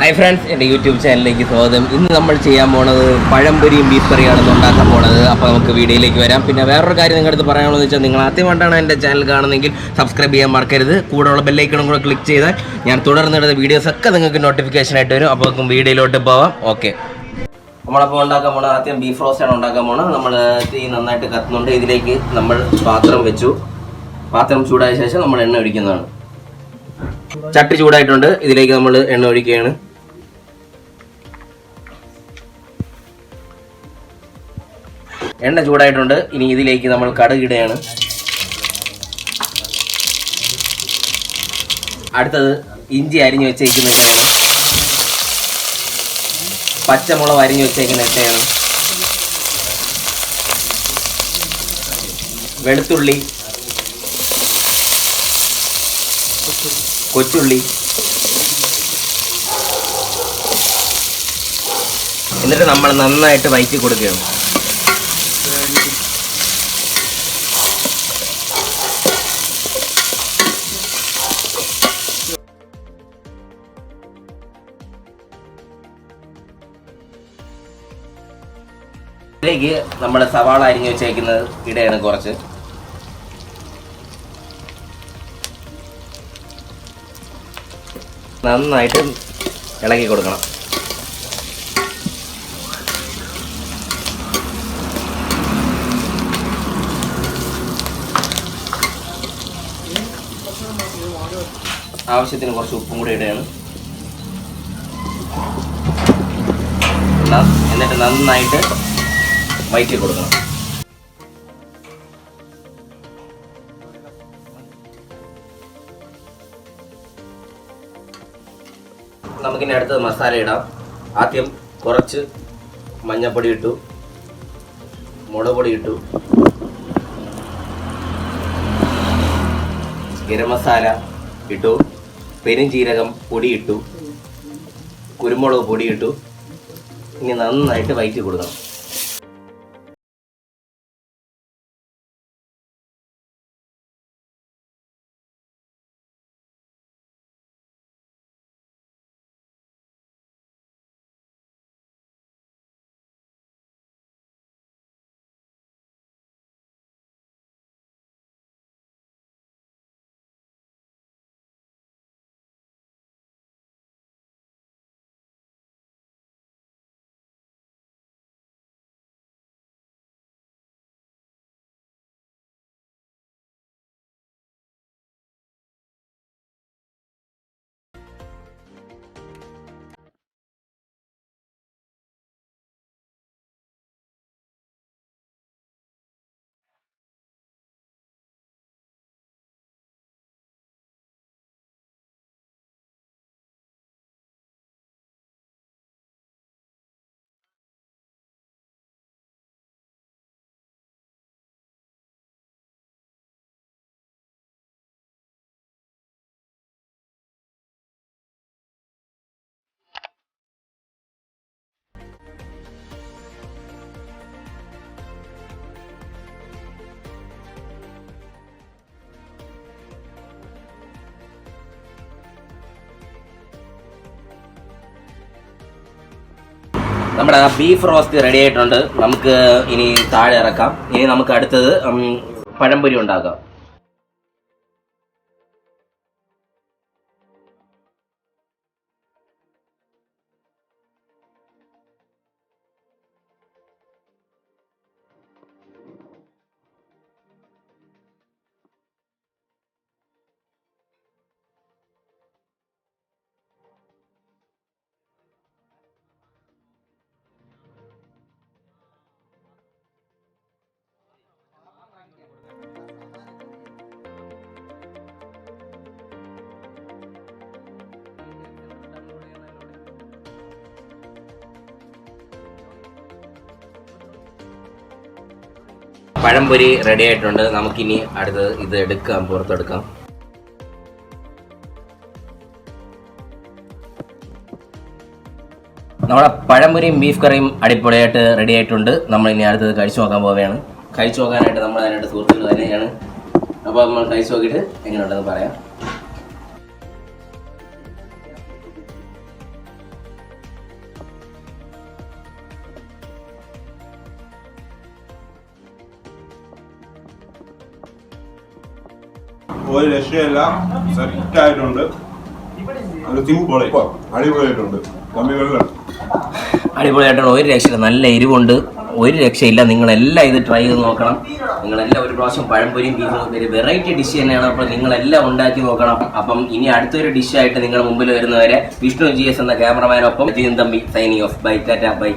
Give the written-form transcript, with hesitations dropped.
Hi friends, in the YouTube channel, in the നമ്മൾ ചെയ്യാൻ പോണത് പഴംപൊരിയും ബീഫ് കറിയാണ് ഉണ്ടാക്കാൻ പോണത്. അപ്പോൾ നമുക്ക് വീഡിയോയിലേക്ക് വരാം. പിന്നെ വേറൊരു കാര്യം നിങ്ങളുടെ അടുത്ത് പറയാനുള്ളത് വെച്ചാൽ നിങ്ങൾ ആദ്യമായിട്ടാണ് എൻ്റെ ചാനൽ കാണുന്നതെങ്കിൽ സബ്സ്ക്രൈബ് ചെയ്യാൻ മറക്കരുത്. കൂടെയുള്ള ബെൽ ഐക്കണും കൂടെ ക്ലിക്ക് ചെയ്താൽ ഞാൻ തുടർന്നിടുന്ന വീഡിയോസ് ഒക്കെ നിങ്ങൾക്ക് നോട്ടിഫിക്കേഷൻ ആയിട്ട് വരും. അപ്പോൾ നമുക്ക് വീഡിയോയിലോട്ട് പോവാം. ഓക്കെ, നമ്മളപ്പോൾ ഉണ്ടാക്കാൻ പോണത് ആദ്യം ബീഫ് റോസ്റ്റാണ് ഉണ്ടാക്കാൻ പോണത്. നമ്മൾ തീ നന്നായിട്ട് കത്തുന്നുണ്ട്. ഇതിലേക്ക് നമ്മൾ പാത്രം വെച്ചു. പാത്രം ചൂടായ ശേഷം നമ്മൾ എണ്ണ ഒഴിക്കുന്നതാണ്. ചട്ടി ചൂടായിട്ടുണ്ട്. ഇതിലേക്ക് നമ്മൾ എണ്ണ ഒഴിക്കുകയാണ്. എണ്ണ ചൂടായിട്ടുണ്ട്. ഇനി ഇതിലേക്ക് നമ്മൾ കടുക് ഇടുകയാണ്. അടുത്തത് ഇഞ്ചി അരിഞ്ഞു വെച്ചേക്കുന്ന ഇട്ടയാണ്. പച്ചമുളക് അരിഞ്ഞു വെച്ചേക്കുന്ന ഇട്ടയാണ്. വെളുത്തുള്ളി, കൊച്ചുള്ളി, എന്നിട്ട് നമ്മൾ നന്നായിട്ട് വഴറ്റി കൊടുക്കുകയാണ്. ഇതിലേക്ക് നമ്മൾ സവാള അരിഞ്ഞു വെച്ചേക്കുന്നത് ഇടയാണ്. കുറച്ച് നന്നായിട്ട് ഇളക്കി കൊടുക്കണം. ആവശ്യത്തിന് കുറച്ച് ഉപ്പും കൂടി ഇടുകയാണ്. എന്നിട്ട് നന്നായിട്ട് വഴറ്റി കൊടുക്കണം. നമുക്കിനി അടുത്തത് മസാല ഇടാം. ആദ്യം കുറച്ച് മഞ്ഞൾപ്പൊടി ഇട്ടു, മുളക് പൊടി ഇട്ടു, ഗരം മസാല ഇട്ടു, പെരുംജീരകം പൊടി ഇട്ടു, കുരുമുളക് പൊടി ഇട്ടു. ഇനി നന്നായിട്ട് വഴറ്റി കൊടുക്കണം. നമ്മുടെ ബീഫ് റോസ്റ്റ് റെഡി ആയിട്ടുണ്ട്. നമുക്ക് ഇനി താഴെ ഇറക്കാം. ഇനി നമുക്ക് അടുത്തത് പഴംപൊരി ഉണ്ടാക്കാം. പഴംപൊരി റെഡി ആയിട്ടുണ്ട്. നമുക്കിനി അടുത്തത് ഇത് എടുക്കാം, പുറത്തെടുക്കാം. നമ്മുടെ പഴംപൊരിയും ബീഫ് കറിയും അടിപൊളിയായിട്ട് റെഡി ആയിട്ടുണ്ട്. നമ്മളിനി അടുത്തത് കഴിച്ചു നോക്കാൻ പോവുകയാണ്. കഴിച്ചു നോക്കാനായിട്ട് നമ്മൾ അതിനായിട്ട് സുഹൃത്തുക്കൾ തന്നെയാണ്. അപ്പോൾ നമ്മൾ കഴിച്ചു നോക്കിയിട്ട് എങ്ങനെയുണ്ടെന്ന് പറയാം. ഒരു രക്ഷയല്ല, സെറ്റ് ആയിട്ടുണ്ട്. അടിപൊളിയായിട്ടുണ്ട്. അടിപൊളിയായിട്ടാണ്, ഒരു രക്ഷയില്ല. നല്ല എരിവുണ്ട്, ഒരു രക്ഷയില്ല. നിങ്ങളെല്ലാം ഇത് ട്രൈ ചെയ്ത് നോക്കണം. നിങ്ങളെല്ലാം ഒരു പ്രാവശ്യം പഴംപൊരിയും ബീഫും ഒരു വെറൈറ്റി ഡിഷ് തന്നെയാണ്. അപ്പോൾ നിങ്ങളെല്ലാം ഉണ്ടാക്കി നോക്കണം. അപ്പം ഇനി അടുത്തൊരു ഡിഷായിട്ട് നിങ്ങളുടെ മുമ്പിൽ വരുന്നവരെ വിഷ്ണു GS എന്ന ക്യാമറമാനൊപ്പം Thampi signing off. Bye, tata, by.